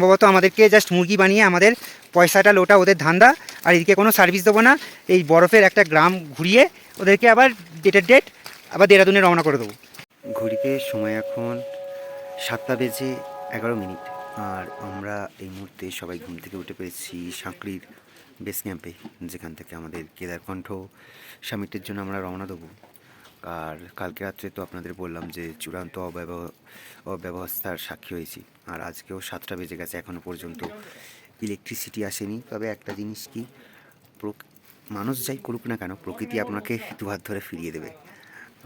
সম্ভবত আমাদেরকে জাস্ট মুরগি বানিয়ে আমাদের পয়সাটা লোটা ওদের ধান্দা, আর এদিকে কোনো সার্ভিস দেবো না। এই বরফের একটা গ্রাম ঘুরিয়ে ওদেরকে আবার ডেট আবার দেরাদুনে রওনা করে দেবো। ঘড়িতে সময় এখন 7:11, আর আমরা এই মুহূর্তে সবাই ঘুম থেকে উঠে পেয়েছি সাঁকড়ির বেস ক্যাম্পে, যেখান থেকে আমাদের কেদারকণ্ঠ সামিটের জন্য আমরা রওনা দেবো। আর কালকে রাত্রে তো আপনাদের বললাম যে চূড়ান্ত অব্যবস্থার সাক্ষী হয়েছি, আর আজকেও 7টা বেজে গেছে, এখনও পর্যন্ত ইলেকট্রিসিটি আসেনি। তবে একটা জিনিস কি, মানুষ যাই করুক না কেন, প্রকৃতি আপনাকে দুহাত ধরে ফিরিয়ে দেবে।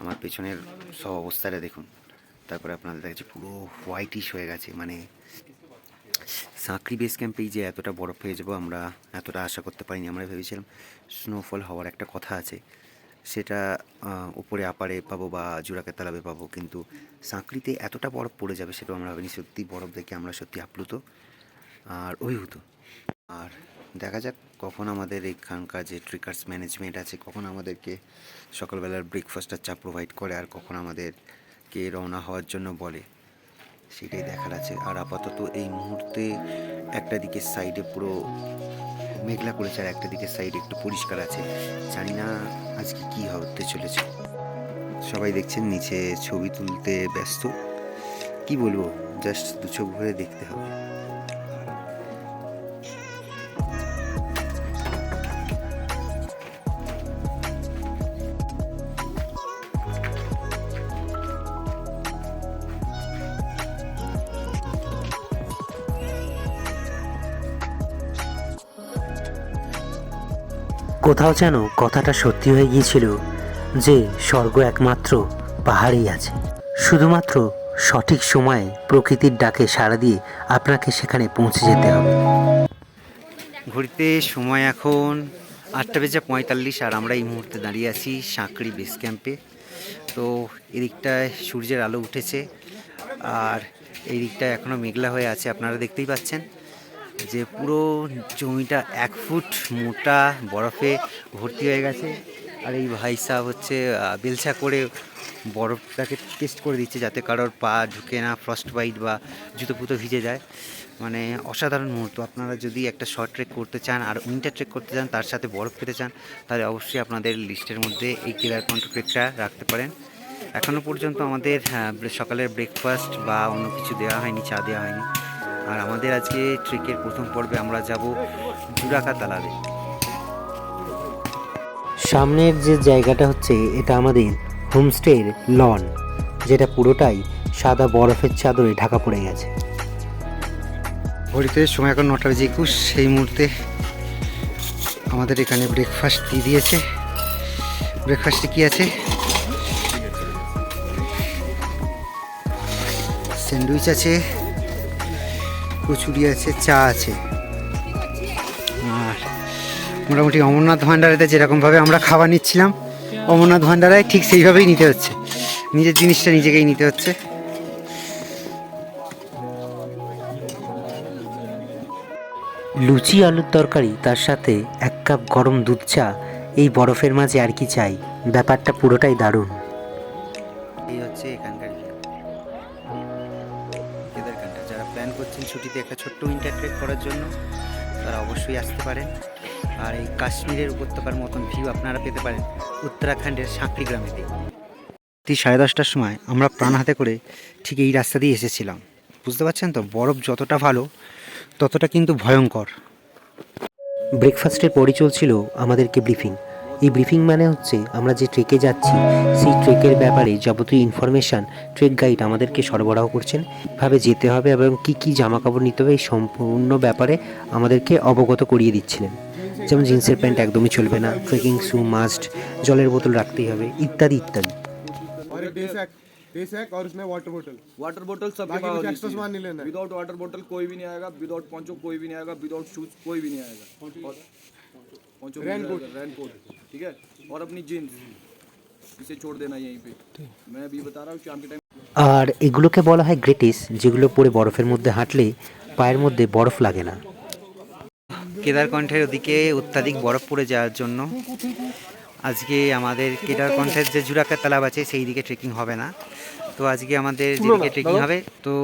আমার পেছনের সব অবস্থাটা দেখুন, তারপরে আপনাদের দেখছি পুরো হোয়াইটিশ হয়ে গেছে। মানে সাঁকড়ি বেস ক্যাম্পেই যে এতটা বরফ হয়ে যাবো আমরা এতটা আশা করতে পারিনি। আমরা ভেবেছিলাম স্নোফল হওয়ার একটা কথা আছে, সেটা উপরে আপারে পাবো বা জোড়াকে তালাবে পাবো, কিন্তু সাঁকড়িতে এতটা বরফ পড়ে যাবে সেটাও আমরা ভাবিনি। সত্যি বরফ দেখে আমরা সত্যি আপ্লুত আর অভিভূত। আর দেখা যাক কখন আমাদের এখানকার যে ট্রিকার্স ম্যানেজমেন্ট আছে কখন আমাদেরকে সকালবেলার ব্রেকফাস্টটা চা প্রোভাইড করে, আর কখন আমাদেরকে রওনা হওয়ার জন্য বলে, সেটাই দেখার আছে। আর আপাতত এই মুহূর্তে একটা দিকের সাইডে পুরো মেঘলা করেছে, আর একটা দিকের সাইডে একটু পরিষ্কার আছে। জানি না আজকে কী হতে চলেছে। সবাই দেখছেন নিচে ছবি তুলতে ব্যস্ত। কি বলবো, জাস্ট দু চোখ ভরে দেখতে হবে। কোথাও যেন কথাটা সত্যি হয়ে গিয়েছিল যে স্বর্গ একমাত্র পাহাড়েই আছে। শুধুমাত্র সঠিক সময়ে প্রকৃতির ডাকে সাড়া দিয়ে আপনাকে সেখানে পৌঁছে যেতে হবে। ঘড়িতে সময় এখন 8:45, আর আমরা এই মুহূর্তে দাঁড়িয়ে আছি সাঁকড়ি বেস ক্যাম্পে। তো এদিকটায় সূর্যের আলো উঠেছে, আর এই দিকটা এখনও মেঘলা হয়ে আছে। আপনারা দেখতেই পাচ্ছেন যে পুরো জমিটা 1 ফুট মোটা বরফে ভর্তি হয়ে গেছে। আর এই ভাই সাহেব হচ্ছে বেলচা করে বরফটাকে টেস্ট করে দিচ্ছে যাতে কারোর পা ঢুকে না, ফ্রস্ট বাইট বা জুতো পুতো ভিজে যায়। মানে অসাধারণ মুহূর্ত। আপনারা যদি একটা শর্ট ট্রেক করতে চান আর উইন্টার ট্রেক করতে চান, তার সাথে বরফ পেতে চান, তাহলে অবশ্যই আপনাদের লিস্টের মধ্যে এই কেদারকণ্ঠ ট্রেকটা রাখতে পারেন। এখনও পর্যন্ত আমাদের সকালের ব্রেকফাস্ট বা অন্য কিছু দেওয়া হয়নি, চা দেওয়া হয়নি। আর আমাদের আজকে ট্রেকের প্রথম পর্বে আমরা যাব জুরাকা তালাবে। সামনের যে জায়গাটা হচ্ছে এটা আমাদের হোমস্টের লন, যেটা পুরোটাই সাদা বরফের চাদরে ঢাকা পড়ে গেছে। ঘড়িতে সময় এখন 9:21। সেই মুহূর্তে আমাদের এখানে ব্রেকফাস্ট দিয়ে দিয়েছে। ব্রেকফাস্টে কী আছে? স্যান্ডউইচ আছে, কচুরি আছে, চা আছে। আর মোটামুটি অমরনাথ ভান্ডারেতে যেরকমভাবে আমরা খাবার নিচ্ছিলাম, অমরনাথ ভান্ডারায় ঠিক সেইভাবেই নিতে হচ্ছে। নিজের জিনিসটা নিজেকেই নিতে হচ্ছে। লুচি আলুর তরকারি, তার সাথে 1 কাপ গরম দুধ চা, এই বরফের মাঝে আর কি চাই। ব্যাপারটা পুরোটাই দারুণ। এই হচ্ছে এখানকার কেদারকান্ঠ। যারা প্ল্যান করছেন ছুটিতে একটা ছোট্ট উইন্টার ট্রেক করার জন্য, তারা অবশ্যই আসতে পারেন। আর এই কাশ্মীরের উপত্যকার মতন ভিউ আপনারা পেতে পারেন উত্তরাখণ্ডের সাঁকড়ি গ্রামেতে। 10:30টার সময় আমরা প্রাণ হাতে করে ঠিক এই রাস্তা দিয়ে এসেছিলাম। বুঝতে পারছেন তো, বরফ যতটা ভালো ততটা কিন্তু ভয়ঙ্কর। ব্রেকফাস্টের পরই চলছিল আমাদেরকে ব্রিফিং। এই ব্রিফিং মানে হচ্ছে আমরা যে ট্রেকে যাচ্ছি সেই ট্রেকের ব্যাপারে যাবতীয় ইনফরমেশান ট্রেক গাইড আমাদেরকে সরবরাহ করছেন, ভাবে যেতে হবে এবং কি কি জামা কাপড় নিতে হবে এই সম্পূর্ণ ব্যাপারে আমাদেরকে অবগত করিয়ে দিচ্ছিলেন। যেমন জিন্সের প্যান্ট একদমই চলবে না, ট্রেকিং শু মাস্ট, জলের বোতল রাখতেই হবে, ইত্যাদি ইত্যাদি। बेशक और उसमें वाटर बोतल सब बाकी कुछ एक्स्ट्रा सामान नहीं लेना है। विदाउट वाटर बोतल कोई भी नहीं आएगा, विदाउट पोंचो कोई भी नहीं आएगा, विदाउट शूज कोई भी नहीं आएगा। पोंचो रेनकोट, ठीक है, और अपनी जीन्स इसे छोड़ देना यहीं पे। मैं अभी बता रहा हूँ शाम के टाइम। আর এগুলোকে বলা হয় গ্রেটিস, যেগুলো পরে বরফের মধ্যে হাঁটলে পায়ের মধ্যে বরফ লাগে না। কেদারকণ্ঠের ওদিকে অত্যাধিক বরফ পড়ে যাওয়ার জন্য আজকে আমাদের কেদারকণ্ঠের যে জুরাকা তালাব আছে সেই দিকে ট্রেকিং হবে না। তো আজকে আমাদের যেদিকে ট্রেকিং হবে তো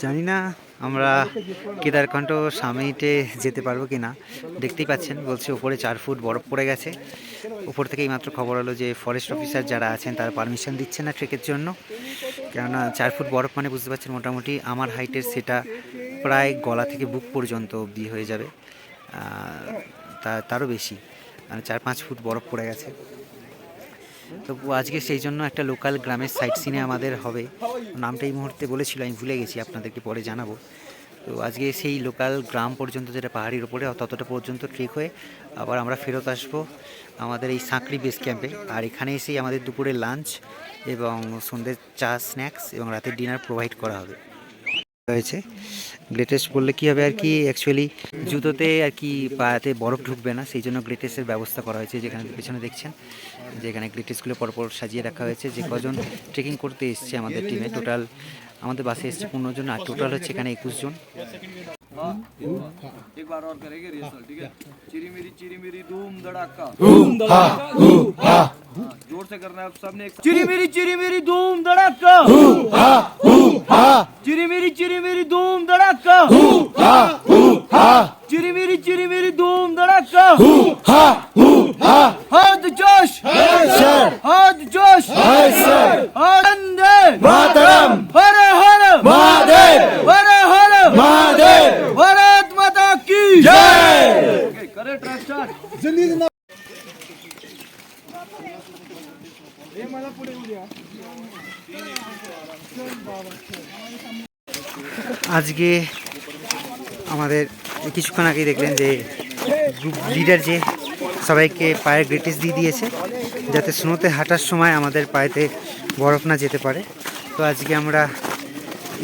জানি না আমরা কেদারকণ্ঠ সামিটে যেতে পারবো কি না। দেখতেই পাচ্ছেন বলছে উপরে 4 ফুট বরফ পড়ে গেছে। উপর থেকে এইমাত্র খবর হলো যে ফরেস্ট অফিসার যারা আছেন তারা পারমিশন দিচ্ছে না ট্রেকের জন্য, কেননা 4 ফুট বরফ মানে বুঝতে পারছেন মোটামুটি আমার হাইটের সেটা প্রায় গলা থেকে বুক পর্যন্ত অবধি হয়ে যাবে, তারও বেশি, মানে 4-5 ফুট বরফ পড়ে গেছে। তো আজকে সেই জন্য একটা লোকাল গ্রামের সাইট সিনে আমাদের হবে, নামটা এই মুহূর্তে বলেছিল আমি ভুলে গেছি, আপনাদেরকে পরে জানাবো। তো আজকে সেই লোকাল গ্রাম পর্যন্ত যেটা পাহাড়ির ওপরে ততটা পর্যন্ত ট্রেক হয়ে আবার আমরা ফেরত আসবো আমাদের এই সাঁকড়ি বেস ক্যাম্পে। আর এখানে এসেই আমাদের দুপুরে লাঞ্চ এবং সন্ধ্যের চা স্ন্যাক্স এবং রাতের ডিনার প্রোভাইড করা হবে হয়েছে। গ্লেটেস্ট বললে কী হবে আর কি, অ্যাকচুয়ালি জুতোতে আর কি পাতে বরফ ঢুকবে না, সেই জন্য গ্লেটেস্টের ব্যবস্থা করা হয়েছে। যেখানে পেছনে দেখছেন যে এখানে গ্লেটেস্টগুলো পরপর সাজিয়ে রাখা হয়েছে। যে কজন ট্রেকিং করতে এসছে আমাদের টিমে, টোটাল আমাদের বাসে এসছে 15 জন, আর টোটাল হচ্ছে এখানে 21 জন। एक बार और करेंगे रिहर्सल, ठीक है? चिरी मेरी धूम धड़ाका, जोर से करना है आप सबने। चिरी मेरी धूम धड़ाका, चिरी मेरी धूम धड़ाका, चिरी मेरी धूम धड़ाका। हाथ जोश, हाथ जोश, वंदे मातरम, हर हर महादेव, हर हर महादेव, भारत माता की जय। करे ट्रैक स्टार्ट। আজকে আমাদের কিছুক্ষণ আগেই দেখলেন যে গ্রুপ লিডার যে সবাইকে পায়ের গ্রেটিস দিয়ে দিয়েছে যাতে স্নোতে হাঁটার সময় আমাদের পায়েতে বরফ না যেতে পারে। তো আজকে আমরা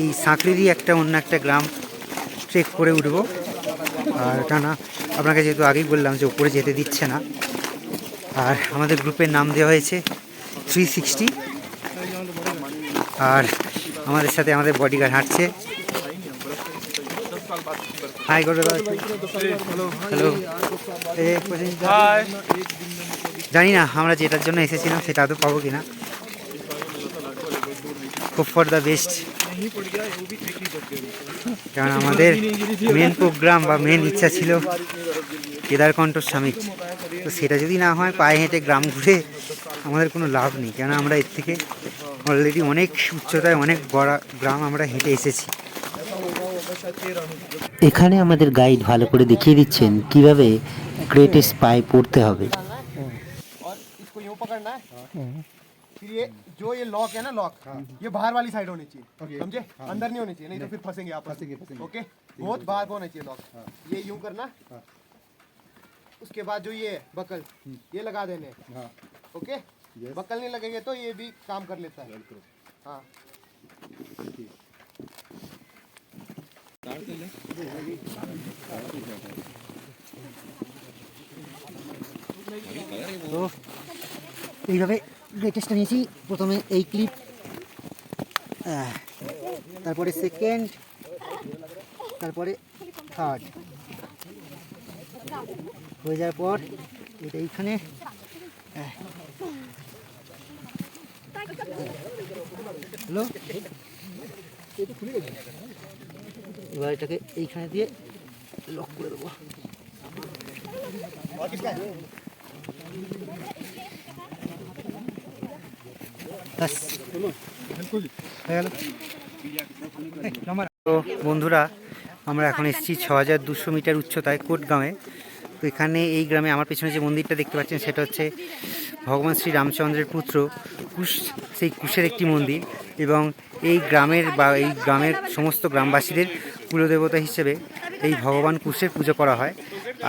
এই সাঁকড়িরই অন্য একটা গ্রাম ট্রেক করে উঠব। আর কেননা আপনাকে যেহেতু আগেই বললাম যে উপরে যেতে দিচ্ছে না, আর আমাদের গ্রুপের নাম দেওয়া হয়েছে 360। আর আমাদের সাথে আমাদের বডিগার্ড হাঁটছে। হাই করে দাও। হ্যালো, জানি না আমরা যেটার জন্য এসেছিলাম সেটা তো পাবো কিনা। হোপ ফর দ্য বেস্ট, কারণ আমাদের মেন প্রোগ্রাম বা মেন ইচ্ছা ছিল কেদারকণ্ঠ সামিট। তো সেটা যদি না হয় পায়ে হেঁটে গ্রাম ঘুরে আমাদের কোনো লাভ নেই, কেন আমরা এর থেকে অলরেডি অনেক উচ্চতায় অনেক বড় গ্রাম আমরা হেঁটে এসেছি। এখানে আমাদের গাইড ভালো করে দেখিয়ে দিচ্ছেন কিভাবে গ্রেটেস্ট পায়ে পড়তে হবে। और इसको यूं पकड़ना है, फिर ये जो ये लॉक है ना, लॉक ये बाहर वाली साइड होनी चाहिए, समझे? अंदर नहीं होनी चाहिए, नहीं तो फिर फंसेंगे आप। ओके, बहुत बाहर को होना चाहिए लॉक। ये यूं करना, उसके बाद जो ये बकल ये लगा देने। ओके, बकल नहीं लगेंगे तो ये भी काम कर लेता है। हाँ, তো এইভাবে গ্রেটেস্টটা নিয়েছি। প্রথমে এই ক্লিপ, তারপরে সেকেন্ড, তারপরে থার্ড হয়ে যাওয়ার পর এটা এইখানে হলো। এবার এটাকে এইখানে দিয়ে লক করে দেবো। তো বন্ধুরা, আমরা এখন এসেছি 6200 মিটার উচ্চতায় কোটগাঁওয়ে। তো এখানে এই গ্রামে আমার পেছনে যে মন্দিরটা দেখতে পাচ্ছেন সেটা হচ্ছে ভগবান শ্রী রামচন্দ্রের পুত্র কুশ, সেই কুশের একটি মন্দির। এবং এই গ্রামের বা এই গ্রামের সমস্ত গ্রামবাসীদের কুলদেবতা হিসেবে এই ভগবান কুশের পুজো করা হয়।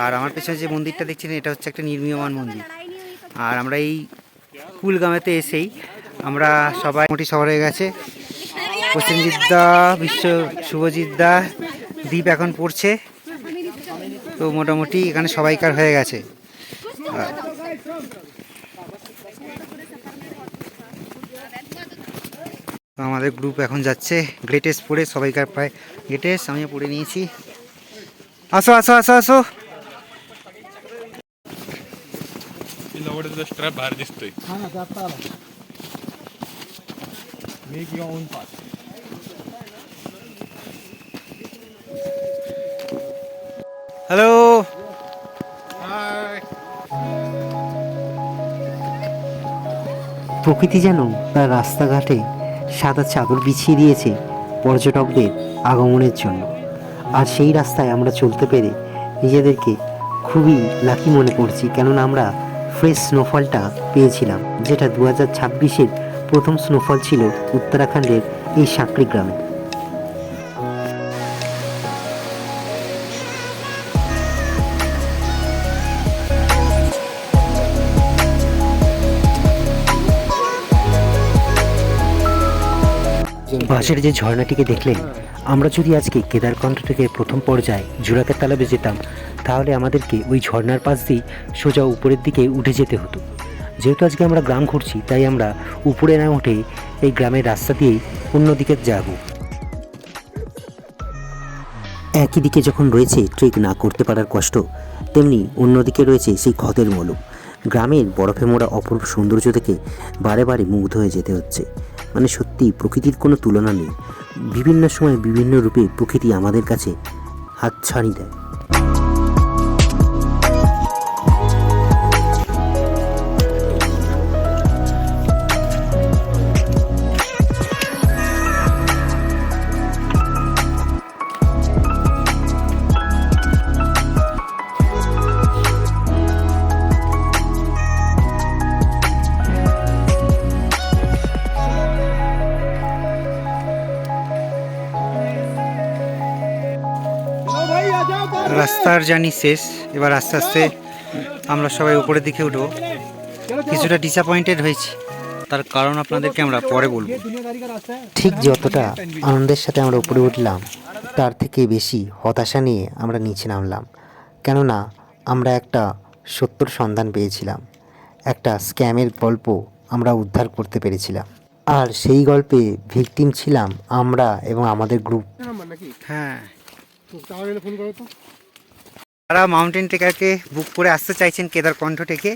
আর আমার পেছনে যে মন্দিরটা দেখছেন এটা হচ্ছে একটা নির্মীয়মান মন্দির। আর আমরা এই কুলগাঁওতে এসেই আমরা সবাই মোটামুটি সবার হয়ে গেছে। প্রসেনজিৎ দা, বিশ্ব, শুভজিৎ দা, দীপ এখন পড়ছে। তো মোটামুটি এখানে সবাইকার হয়ে গেছে। তো আমাদের গ্রুপ এখন যাচ্ছে গ্রেটেস্ট পড়ে, সবাইকার পায় গ্রেটেস্ট, আমিও পড়ে নিয়েছি। আসো আসো আসো আসো। स्ट्रॅप बाहेर दिसतोय। Make your own path. Hello. Hi. প্রকৃতি যেন তার রাস্তাঘাটে সাদা চাদর বিছিয়ে দিয়েছে পর্যটকদের আগমনের জন্য। আর সেই রাস্তায় আমরা চলতে পেরে নিজেদেরকে খুবই লাকি মনে করছি, কেননা আমরা ফ্রেশ স্নোফলটা পেয়েছিলাম, যেটা 2026-এর প্রথম স্নোফল ছিল উত্তরাখণ্ডের এই সাঁকড়ি গ্রামে। পাশের যে ঝর্ণাটিকে দেখলেন, আমরা যদি আজকে কেদারকণ্ঠ থেকে প্রথম পর্যায়ে জোড়াকার তালাবে যেতাম, তাহলে আমাদেরকে ওই ঝর্ণার পাশ দিয়ে সোজা উপরের দিকে উঠে যেতে হতো। যেহেতু আজকে আমরা গ্রাম ঘুরছি, তাই আমরা উপরে না উঠে এই গ্রামের রাস্তা দিয়েই অন্যদিকে যাব। একই দিকে যখন রয়েছে ট্রেক না করতে পারার কষ্ট, তেমনি অন্যদিকে রয়েছে সেই ক্ষতের মলম। গ্রামের বরফে মোড়া অপূর্ব সৌন্দর্য থেকে বারে বারে মুগ্ধ হয়ে যেতে হচ্ছে। মানে সত্যি প্রকৃতির কোনো তুলনা নেই। বিভিন্ন সময় বিভিন্ন রূপে প্রকৃতি আমাদের কাছে হাতছানি দেয়। রাস্তার জার্নি শেষ, এবার আস্তে আস্তে আমরা সবাই উপরের দিকে উঠবো। কিছুটা ডিসঅ্যাপয়েন্টেড হয়েছি, তার কারণ আপনাদেরকে আমরা পরে বলবো। ঠিক যতটা আনন্দের সাথে আমরা উপরে উঠলাম, তার থেকে বেশি হতাশা নিয়ে আমরা নিচে নামলাম। কেননা আমরা একটা সত্যর সন্ধান পেয়েছিলাম, একটা স্ক্যামের গল্প আমরা উদ্ধার করতে পেরেছিলাম। আর সেই গল্পে ভিকটিম ছিলাম আমরা এবং আমাদের গ্রুপ। হ্যাঁ, তারা মাউন্টেন ট্রেকারকে বুক করে আসতে চাইছেন কেদারকণ্ঠ থেকে,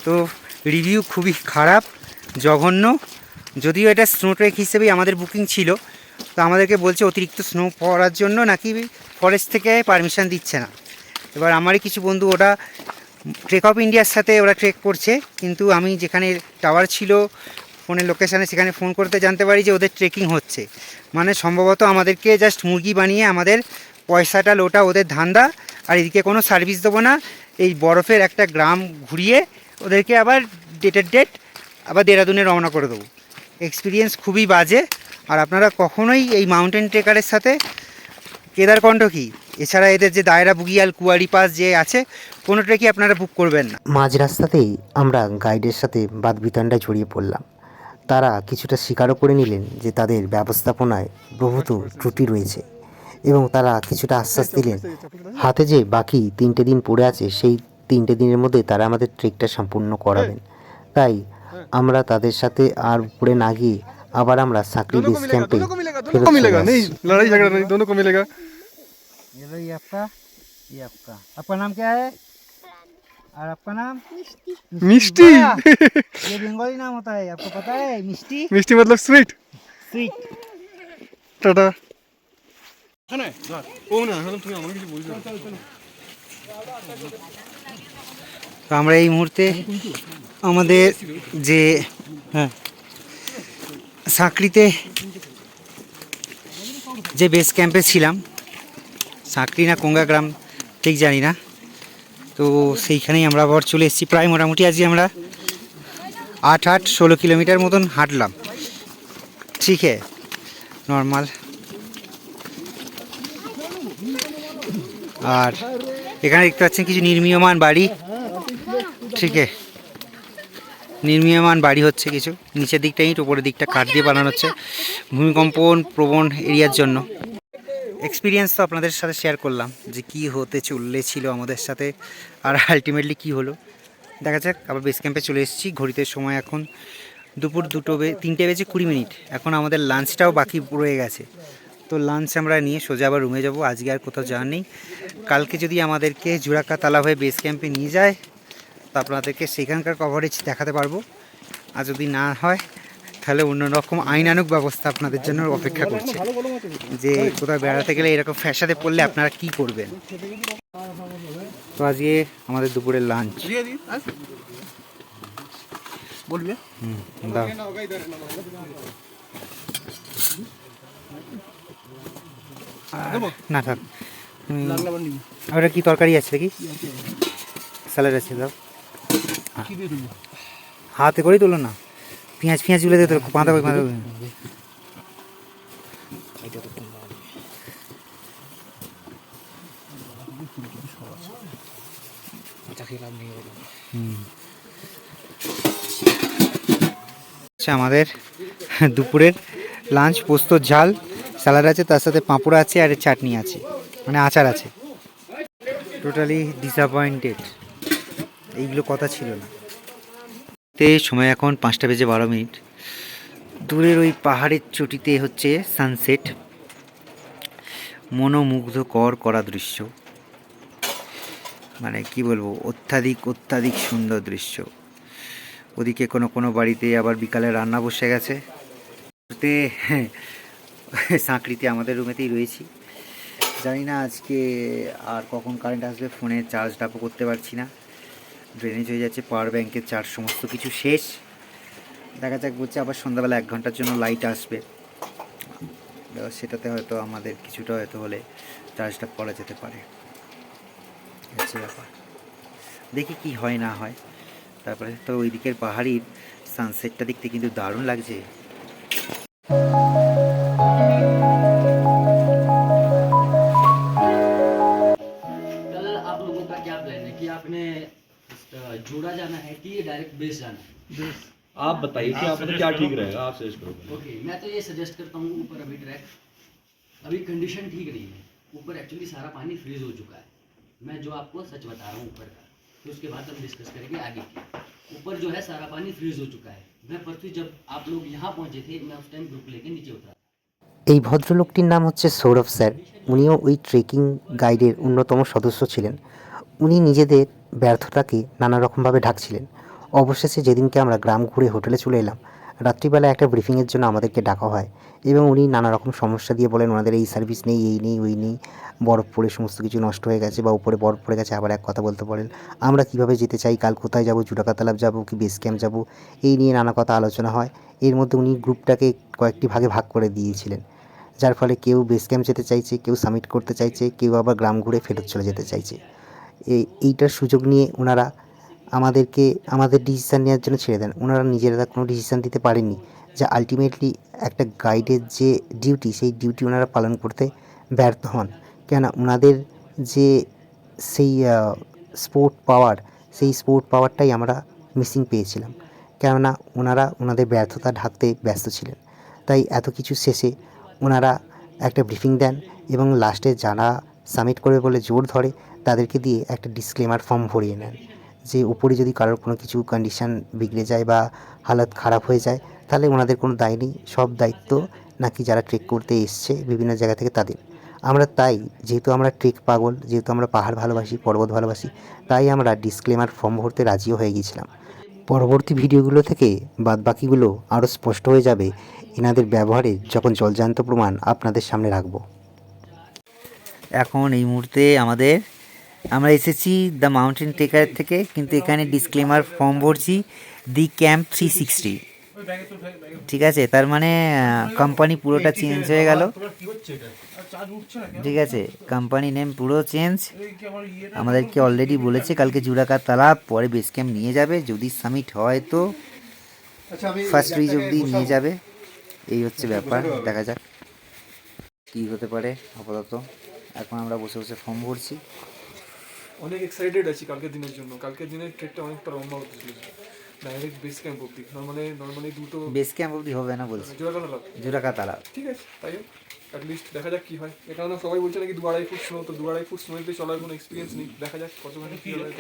তো রিভিউ খুবই খারাপ, জঘন্য। যদিও এটা স্নো ট্রেক হিসেবেই আমাদের বুকিং ছিল, তো আমাদেরকে বলছে অতিরিক্ত স্নো পড়ার জন্য নাকি ফরেস্ট থেকে পারমিশন দিচ্ছে না। এবার আমারই কিছু বন্ধু ওটা ট্রেক অফ ইন্ডিয়ার সাথে ওরা ট্রেক করছে, কিন্তু আমি যেখানে টাওয়ার ছিল ফোনের লোকেশানে, সেখানে ফোন করতে জানতে পারি যে ওদের ট্রেকিং হচ্ছে। মানে সম্ভবত আমাদেরকে জাস্ট মুরগি বানিয়ে আমাদের পয়সাটা লোটা ওদের ধান্দা, আর এদিকে কোনো সার্ভিস দেবো না। এই বরফের একটা গ্রাম ঘুরিয়ে ওদেরকে আবার ডেট আবার দেরাদুনে রওনা করে দেবো। এক্সপিরিয়েন্স খুবই বাজে। আর আপনারা কখনোই এই মাউন্টেন ট্রেকারের সাথে কেদারকণ্ঠ কি এছাড়া এদের যে দায়রা বুগিয়াল কুয়ারি পাস যে আছে, কোনো ট্রেকই আপনারা বুক করবেন না। মাঝ রাস্তাতেই আমরা গাইডের সাথে বাদবিতণ্ডায় জড়িয়ে পড়লাম। তারা কিছুটা স্বীকারও করে নিলেন যে তাদের ব্যবস্থাপনায় প্রভূত ত্রুটি রয়েছে, এবং তারা কিছুটা আশ্বাস দিলেন হাতে যে বাকি 3টে দিন পড়ে আছে, সেই 3টে দিনের মধ্যে তারা আমাদের ট্রেকটা সম্পূর্ণ করাবেন। তাই আমরা তাদের সাথে আর উপরে না গিয়ে আবার আমরা সাঁকড়ি বেস ক্যাম্পে ফেরত চলে আসি। लड़ाई झगड़ा नहीं, दोनों को मिलेगा। ये लो, ये आपका आपका नाम क्या है? और आपका नाम? मिष्टी। वाह! ये बंगाली नाम होता है, आपको पता है? मिष्टी। मिष्टी मतलब स्वीट। সুইট। टाटा। তো আমরা এই মুহূর্তে আমাদের যে সাঁকড়িতে যে বেস ক্যাম্পে ছিলাম, সাঁকড়ি না কোঙ্গা গ্রাম ঠিক জানি না, তো সেইখানেই আমরা আবার চলে এসেছি। প্রায় মোটামুটি আজকে আমরা 16 কিলোমিটার মতন হাঁটলাম। ঠিক है, নর্মাল। আর এখানে দেখতে পাচ্ছেন কিছু নির্মীয়মান বাড়ি। ঠিক আছে, নির্মীয়মান বাড়ি হচ্ছে কিছু, নিচের দিকটা ইট, উপরের দিকটা কাঠ দিয়ে বানানো হচ্ছে ভূমিকম্পন প্রবণ এরিয়ার জন্য। এক্সপিরিয়েন্স তো আপনাদের সাথে শেয়ার করলাম যে কী হতে চলেছিল আমাদের সাথে, আর আলটিমেটলি কী হলো দেখা যাক। আবার বেস ক্যাম্পে চলে এসেছি। ঘড়িতে সময় এখন দুপুর 3টে বেজে 20 মিনিট। এখন আমাদের লাঞ্চটাও বাকি রয়ে গেছে, তো লাঞ্চ আমরা নিয়ে সোজা আবার রুমে যাব। আজকে আর কোথাও যাওয়ার নেই। কালকে যদি আমাদেরকে জোড়াকা তালা হয়ে বেস ক্যাম্পে নিয়ে যায়, তো আপনাদেরকে সেখানকার কভারেজ দেখাতে পারবো। আর যদি না হয় তাহলে অন্যরকম আইনানুগ ব্যবস্থা আপনাদের জন্য অপেক্ষা করছে, যে কোথাও বেড়াতে গেলে এরকম ফ্যাসাদে পড়লে আপনারা কি করবেন। তো আজকে আমাদের দুপুরের লাঞ্চ দাও। না থাক, ওটা কি তরকারি আছে দেখি, স্যালাড আছে, দাও। হাতে করেই তোলো না, পেঁয়াজ ফেঁয়াজ গুলো দিয়ে তোলো, বাঁধাকপি বাঁধাকপি। আচ্ছা, আমাদের দুপুরের লাঞ্চ পোস্ত ঝাল, স্যালাড আছে, তার সাথে পাঁপড় আছে আর চাটনি আছে, মানে আচার আছে। টোটালি ডিসঅ্যাপয়েন্টেড, এইগুলো কথা ছিল না। তে সময় এখন 5:12। দূরের ওই পাহাড়ের চটিতে হচ্ছে সানসেট, মনোমুগ্ধকর করা দৃশ্য, মানে কি বলবো, অত্যাধিক সুন্দর দৃশ্য। ওদিকে কোনো কোনো বাড়িতে আবার বিকালে রান্না বসে গেছে। তে সাঁকড়িতে আমাদের রুমেতেই রয়েছি, জানি না আজকে আর কখন কারেন্ট আসবে, ফোনে চার্জ ডাপও করতে পারছি না, ড্রেনেজ হয়ে যাচ্ছে, পাওয়ার ব্যাংকের চার্জ সমস্ত কিছু শেষ। দেখা যাক, বলছে আবার সন্ধ্যাবেলা 1 ঘন্টার জন্য লাইট আসবে, সেটাতে হয়তো আমাদের কিছুটা হয়তো হলে চার্জটা করা যেতে পারে, হচ্ছে ব্যাপার। দেখি কি হয় না হয়। তারপরে তো ওই দিকের পাহাড়ির সানসেটটা দেখতে কিন্তু দারুণ লাগছে। कल आप लोगों का क्या प्लान है कि आपने जोड़ा जाना है कि डायरेक्ट बेस जाना है? आप बताइए कि आप मतलब क्या ठीक रहेगा, आप सजेस्ट करो। ओके, मैं तो ये सजेस्ट करता हूँ, ऊपर अभी ट्रैक अभी कंडीशन ठीक नहीं है, ऊपर एक्चुअली सारा पानी फ्रीज हो चुका है। मैं जो आपको सच बता रहा हूँ ऊपर का, तो उसके बाद हम डिस्कस करेंगे आगे की। ऊपर जो है सारा पानी फ्रीज हो चुका है। मैं परसों जब आप लोग यहाँ पहुँचे थे, मैं उस टाइम ग्रुप लेके नीचे उतरा। এই ভদ্রলোকটির নাম হচ্ছে সৌরভ স্যার। উনিও ওই ট্রেকিং গাইডের অন্যতম সদস্য ছিলেন। উনি নিজেদের ব্যর্থতাকে নানা রকমভাবে ঢাকছিলেন। অবশেষে যেদিনকে আমরা গ্রাম ঘুরে হোটেলে চলে এলাম, রাত্রিবেলা একটা ব্রিফিংয়ের জন্য আমাদেরকে ডাকা হয় এবং উনি নানা রকম সমস্যা দিয়ে বলেন ওনাদের এই সার্ভিস নেই, এই নেই, ওই নেই, বরফ পড়ে সমস্ত কিছু নষ্ট হয়ে গেছে বা উপরে বরফ পড়ে গেছে। আবার এক কথা বলতে বলেন আমরা কীভাবে যেতে চাই, কাল কোথায় যাব, জুটাকা তালাব যাব কি বেস ক্যাম্প যাব, এই নিয়ে নানা কথা আলোচনা হয়। এর মধ্যে উনি গ্রুপটাকে কয়েকটি ভাগে ভাগ করে দিয়েছিলেন, যার ফলে কেউ বেস ক্যাম্প যেতে চাইছে, কেউ সামিট করতে চাইছে, কেউ আবার গ্রাম ঘুরে ফেরত চলে যেতে চাইছে। এইটার সুযোগ নিয়ে ওনারা আমাদেরকে আমাদের ডিসিশান নেওয়ার জন্য ছেড়ে দেন। ওনারা নিজেরা কোনো ডিসিশান দিতে পারেননি, যা আলটিমেটলি একটা গাইডের যে ডিউটি, সেই ডিউটি ওনারা পালন করতে ব্যর্থ হন। কেননা ওনাদের যে সেই স্পোর্ট পাওয়ারটাই আমরা মিসিং পেয়েছিলাম, কেননা ওনারা ওনাদের ব্যর্থতা ঢাকতে ব্যস্ত ছিলেন। তাই এত কিছু শেষে ওনারা একটা ব্রিফিং দেন এবং লাস্টে যারা সাবমিট করবে বলে জোর ধরে তাদেরকে দিয়ে একটা ডিসক্লেমার ফর্ম ভরিয়ে নেন, যে উপরে যদি কারোর কোনো কিছু কন্ডিশান বিগড়ে যায় বা হালত খারাপ হয়ে যায়, তাহলে ওনাদের কোনো দায় নেই, সব দায়িত্ব নাকি যারা ট্রেক করতে এসছে বিভিন্ন জায়গা থেকে তাদের। আমরা তাই, যেহেতু আমরা ট্রেক পাগল, যেহেতু আমরা পাহাড় ভালোবাসি, পর্বত ভালোবাসি, তাই আমরা ডিসক্লেমার ফর্ম ভরতে রাজিও হয়ে গিয়েছিলাম। পরবর্তী ভিডিওগুলো থেকে বাদবাকিগুলো আরও স্পষ্ট হয়ে যাবে এনাদের ব্যবহারে যখন জলজান্ত প্রমাণ আপনাদের সামনে রাখব। এখন এই মুহূর্তে আমরা এসেছি দ্য মাউন্টেন টেকার থেকে, কিন্তু এখানে ডিসক্লেমার ফর্ম ভরছি দি ক্যাম্প 360। ঠিক আছে, তার মানে কোম্পানি পুরোটা চেঞ্জ হয়ে গেল। ঠিক আছে, কোম্পানি নেম পুরো চেঞ্জ। আমাদেরকে অলরেডি বলেছে কালকে জুরাকা তালাব, পরে বেস ক্যাম্প নিয়ে যাবে, যদি সামিট হয় তো ফার্স্ট রিজ অবধি নিয়ে যাবে। এই হচ্ছে ব্যাপার, দেখা যাক কী হতে পারে। আপাতত এখন আমরা বসে বসে ফর্ম ভরছি। অনেক এক্সাইটেড আছি কালকের দিনের জন্য। কালকের দিনের ট্রেকটা অনেকটা লম্বা হতে চলেছে, ডাইরেক্ট বেস ক্যাম্প অবধি। নর্মালি দুটো বেস ক্যাম্প অবধি হবে না বলছি, জোড়াকাটা লাভ। জুরাকা তালাব। ঠিক আছে, তাই অ্যাটলিস্ট দেখা যাক কী হয়। এখানে সবাই বলছে নাকি 2-2.5 ফুট স্নো, তো 2-2.5 ফুট স্নোতে চলার কোনো এক্সপিরিয়েন্স নেই। দেখা যাক কতখানি কী হয়।